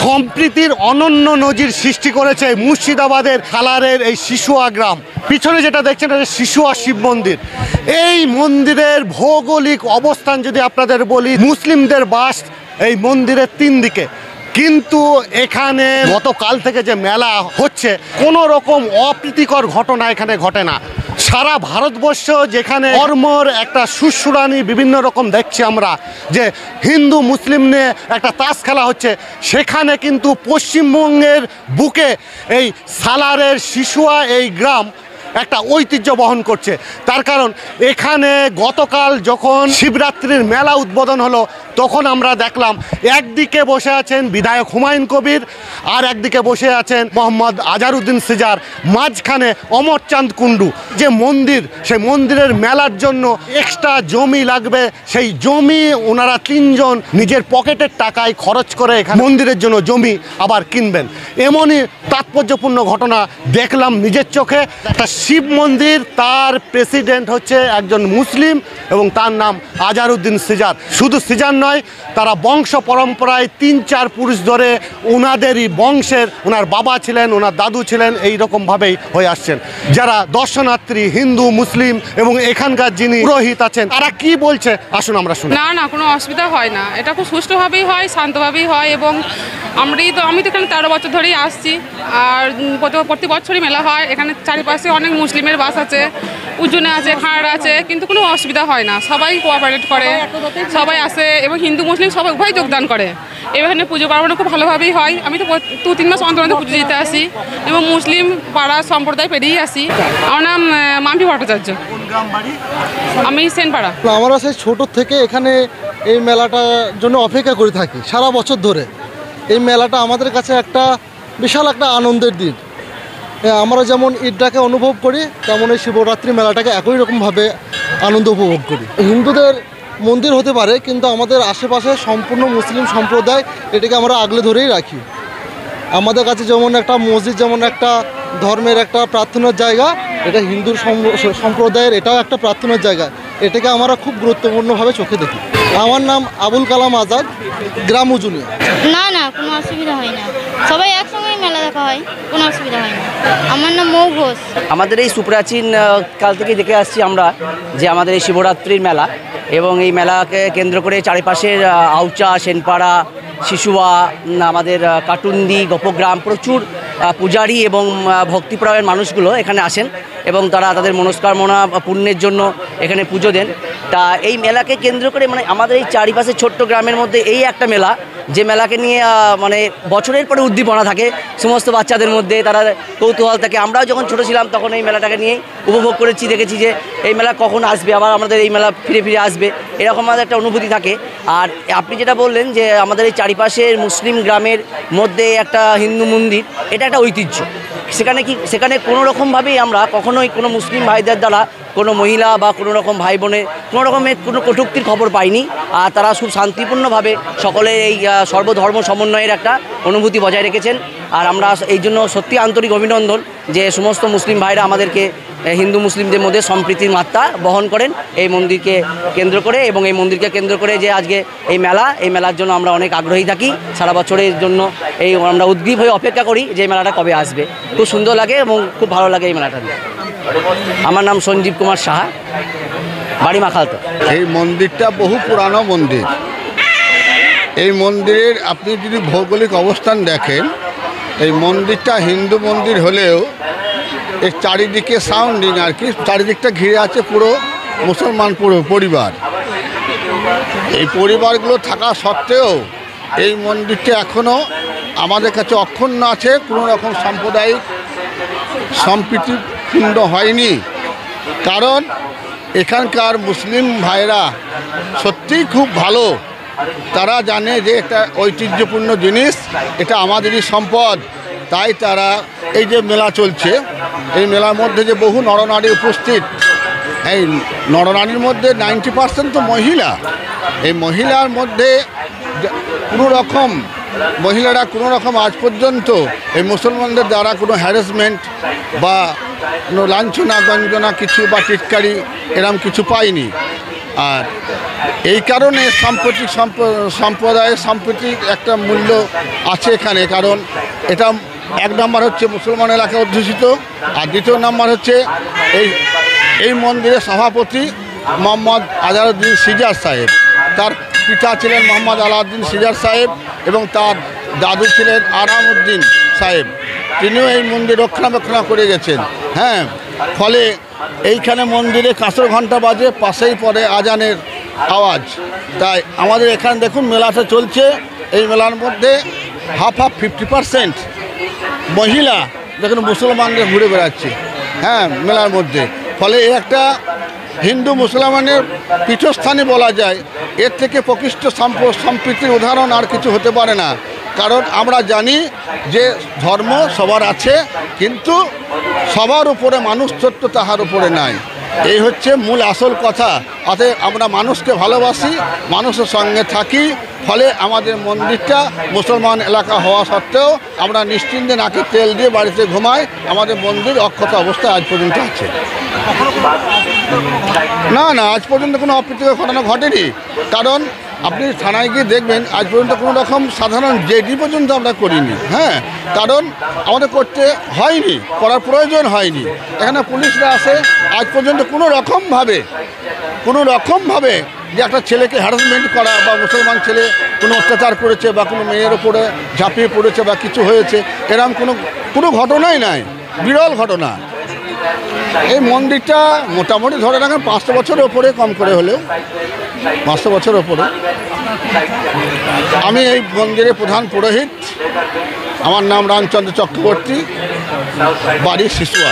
সম্প্রীতির অনন্য নজির সৃষ্টি করেছে মুর্শিদাবাদের সালারের এই শিশুয়া গ্রাম। পিছনে যেটা দেখছেন এটা শিশুয়া শিব মন্দির। এই মন্দিরের ভৌগোলিক অবস্থান যদি আপনাদের বলি, মুসলিমদের বাস এই মন্দিরের 3 দিকে, কিন্তু এখানে গতকাল থেকে যে মেলা হচ্ছে কোনো রকম অপ্রীতিকর ঘটনা এখানে ঘটে না। সারা ভারতবর্ষ যেখানে ধর্মর একটা সুরসুরানি বিভিন্ন রকম দেখছি আমরা, যে হিন্দু মুসলিম নিয়ে একটা তাস খেলা হচ্ছে, সেখানে কিন্তু পশ্চিমবঙ্গের বুকে এই সালারের শিশুয়া এই গ্রাম একটা ঐতিহ্য বহন করছে। তার কারণ এখানে গতকাল যখন শিবরাত্রির মেলা উদ্বোধন হলো, তখন আমরা দেখলাম একদিকে বসে আছেন বিধায়ক হুমায়ুন কবির, আর একদিকে বসে আছেন মোহাম্মদ আজহারউদ্দিন সিজার, মাঝখানে অমরচাঁদ কুণ্ডু। যে মন্দির, সেই মন্দিরের মেলার জন্য এক্সট্রা জমি লাগবে, সেই জমি ওনারা 3 জন নিজের পকেটের টাকায় খরচ করে এখানে মন্দিরের জন্য জমি আবার কিনবেন। এমনই তাৎপর্যপূর্ণ ঘটনা দেখলাম নিজের চোখে। একটা শিব মন্দির, তার প্রেসিডেন্ট হচ্ছে একজন মুসলিম এবং তার নাম আজহারউদ্দিন সিজার। শুধু সিজার নয়, তারা বংশ পরম্পরায় 3-4 পুরুষ ধরে ওনাদেরই বংশের, ওনার বাবা ছিলেন, ওনার দাদু ছিলেন, এই রকমভাবেই হয়ে আসছেন। যারা দর্শনার্থী হিন্দু মুসলিম এবং এখানকার যিনি পুরোহিত আছেন, তারা কি বলছে আসুন আমরা শুনি। না, কোনো অসুবিধা হয় না, এটা খুব সুষ্ঠুভাবেই হয়, শান্তভাবেই হয়। এবং আমি তো এখানে 13 বছর ধরেই আসছি, আর প্রতি বছরই মেলা হয়। এখানে চারিপাশে অনেক মুসলিমের বাস আছে, উজনে আছে, খাঁড় আছে, কিন্তু কোনো অসুবিধা হয় না। সবাই কোঅপারেট করে, সবাই আসে এবং হিন্দু মুসলিম সবাই উভয় যোগদান করে। এখানে পুজো পার্বণ খুব ভালোভাবেই হয়। আমি তো 2-3 মাস অন্তর পুজো দিতে আসি এবং মুসলিম পাড়া সম্প্রদায় পেরিয়েই আসি। আমার নাম মাম্পি ভট্টাচার্য, আমি সেনপাড়া। আমরা সেই ছোট থেকে এখানে এই মেলাটার জন্য অপেক্ষা করে থাকি সারা বছর ধরে। এই মেলাটা আমাদের কাছে একটা বিশাল একটা আনন্দের দিন। আমরা যেমন ঈদটাকে অনুভব করি, তেমন এই শিবরাত্রি মেলাটাকে একই রকমভাবে আনন্দ উপভোগ করি। হিন্দুদের মন্দির হতে পারে, কিন্তু আমাদের আশেপাশে সম্পূর্ণ মুসলিম সম্প্রদায় এটাকে আমরা আগলে ধরেই রাখি। আমাদের কাছে যেমন একটা মসজিদ, যেমন একটা ধর্মের একটা প্রার্থনার জায়গা, এটা হিন্দু সম্প্রদায়ের এটাও একটা প্রার্থনার জায়গা। এটাকে আমরা খুব গুরুত্বপূর্ণভাবে চোখে দেখি। আমার নাম আবুল কালাম আজাদ, গ্রাম উজুনিয়া। না, কোনো অসুবিধা হয় না, সবাই একসঙ্গে মেলা দেখা হয়, কোনো অসুবিধা হয় না। আমার নাম মৌ ঘোষ। আমাদের এই সুপ্রাচীন কাল থেকে দেখে আসছি আমরা যে আমাদের এই শিবরাত্রির মেলা, এবং এই মেলাকে কেন্দ্র করে চারিপাশের আউচা, সেনপাড়া, শিশুয়া, আমাদের কাটুন্দি, গোপগ্রাম, প্রচুর পূজারী এবং ভক্তিপ্রায়ের মানুষগুলো এখানে আসেন এবং তারা তাদের মনস্কামনা পূর্ণের জন্য এখানে পুজো দেন। তা এই মেলাকে কেন্দ্র করে মানে আমাদের এই চারিপাশে ছোট্ট গ্রামের মধ্যে এই একটা মেলা, যে মেলাকে নিয়ে মানে বছরের পরে উদ্দীপনা থাকে সমস্ত বাচ্চাদের মধ্যে, তারা কৌতূহল থাকে। আমরাও যখন ছোটো ছিলাম তখন এই মেলাটাকে নিয়েই উপভোগ করেছি, দেখেছি যে এই মেলা কখন আসবে, আবার আমাদের এই মেলা ফিরে ফিরে আসবে, এরকম আমাদের একটা অনুভূতি থাকে। আর আপনি যেটা বললেন যে আমাদের এই চারিপাশের মুসলিম গ্রামের মধ্যে একটা হিন্দু মন্দির, এটা একটা ঐতিহ্য। সেখানে কোনো রকমভাবেই আমরা কখনোই কোনো মুসলিম ভাইদের দ্বারা কোনো মহিলা বা কোনো রকম ভাই বোনের কোনো রকমের কোনো কটূক্তির খবর পাইনি। আর তারা খুব শান্তিপূর্ণভাবে সকলে এই সর্বধর্ম সমন্বয়ের একটা অনুভূতি বজায় রেখেছেন। আর আমরা এই জন্য সত্যি আন্তরিক অভিনন্দন যে সমস্ত মুসলিম ভাইরা আমাদেরকে হিন্দু মুসলিমদের মধ্যে সম্প্রীতির মাত্রা বহন করেন এই মন্দিরকে কেন্দ্র করে, এবং এই মন্দিরকে কেন্দ্র করে যে আজকে এই মেলার জন্য আমরা অনেক আগ্রহী থাকি। সারা বছরের জন্য আমরা উদ্গ্রীব হয়ে অপেক্ষা করি যে মেলাটা কবে আসবে। খুব সুন্দর লাগে এবং খুব ভালো লাগে এই মেলাটা। আমার নাম সঞ্জীব কুমার সাহা, বাড়ি মাখালতো। এই মন্দিরটা বহু পুরানো মন্দির। এই মন্দিরের আপনি যদি ভৌগোলিক অবস্থান দেখেন, এই মন্দিরটা হিন্দু মন্দির হলেও এর চারিদিকে সাউন্ডিং আর কি, চারিদিকটা ঘিরে আছে পুরো মুসলমান পরিবার। এই পরিবারগুলো থাকা সত্ত্বেও এই মন্দিরটা এখনও আমাদের কাছে অক্ষুণ্ণ আছে, কোনো রকম সাম্প্রদায়িক সম্প্রীতিপূর্ণ হয়নি। কারণ এখানকার মুসলিম ভাইরা সত্যিই খুব ভালো, তারা জানে যে একটা ঐতিহ্যপূর্ণ জিনিস, এটা আমাদেরই সম্পদ। তাই তারা এই যে মেলা চলছে, এই মেলার মধ্যে যে বহু নরনারী উপস্থিত, এই নরনারীর মধ্যে 90% তো মহিলা। এই মহিলার মধ্যে মহিলারা কোনো রকম আজ পর্যন্ত এই মুসলমানদের দ্বারা কোনো হ্যারাসমেন্ট বা কোনো লাঞ্ছনা গঞ্জনা কিছু বা টিটকারি এরম কিছু পায়নি। আর এই কারণে সাম্প্রতিক একটা মূল্য আছে এখানে, কারণ এটা এক নম্বর হচ্ছে মুসলমান এলাকা অধ্যুষিত, আর দ্বিতীয় নম্বর হচ্ছে এই মন্দিরের সভাপতি মোহাম্মদ আজহারউদ্দিন সিজার সাহেব। তার পিতা ছিলেন মোহাম্মদ আলাউদ্দিন সিজার সাহেব এবং তার দাদু ছিলেন আরামউদ্দিন সাহেব। তিনিও এই মন্দির রক্ষণাবেক্ষণ করে গেছেন। হ্যাঁ, ফলে এইখানে মন্দিরে কাঁসর ঘণ্টা বাজে, পাশেই পড়ে আজানের আওয়াজ। তাই আমাদের এখানে দেখুন মেলাটা চলছে। এই মেলার মধ্যে 50% মহিলা দেখুন মুসলমানদের ঘুরে বেড়াচ্ছে, হ্যাঁ, মেলার মধ্যে। ফলে একটা হিন্দু মুসলমানের পীঠস্থানই বলা যায়। এর থেকে প্রকৃষ্ট সম্প্রীতির উদাহরণ আর কিছু হতে পারে না। কারণ আমরা জানি যে ধর্ম সবার আছে, কিন্তু সবার উপরে মানুষত্ব তাহার উপরে নাই। এই হচ্ছে মূল আসল কথা। অতএব আমরা মানুষকে ভালোবাসি, মানুষের সঙ্গে থাকি। ফলে আমাদের মন্দিরটা মুসলমান এলাকা হওয়া সত্ত্বেও আমরা নিশ্চিন্তে নাকে তেল দিয়ে বাড়িতে ঘুমাই। আমাদের মন্দির অক্ষত অবস্থায় আজ পর্যন্ত আছে। না, আজ পর্যন্ত কোনো অপ্রীতিকর ঘটনা ঘটেনি। কারণ আপনি থানায় গিয়ে দেখবেন আজ পর্যন্ত কোনো রকম সাধারণ জেডি পর্যন্ত আমরা করিনি। হ্যাঁ, কারণ আমাদের করতে হয়নি, করার প্রয়োজন হয়নি। এখানে পুলিশরা আসে, আজ পর্যন্ত কোনো রকমভাবে যে একটা ছেলেকে হ্যারাসমেন্ট করা বা মুসলমান ছেলে কোনো অত্যাচার করেছে বা কোনো মেয়ের ওপরে ঝাঁপিয়ে পড়েছে বা কিছু হয়েছে, এরকম কোনো ঘটনাই নাই, বিরল ঘটনা। এই মন্দিরটা মোটামুটি ধরে রাখেন 500 বছরের ওপরে, কম করে হলেও 500 বছরের ওপরে। আমি এই মন্দিরের প্রধান পুরোহিত। আমার নাম রামচন্দ্র চক্রবর্তী, বাড়ি শিশুয়া।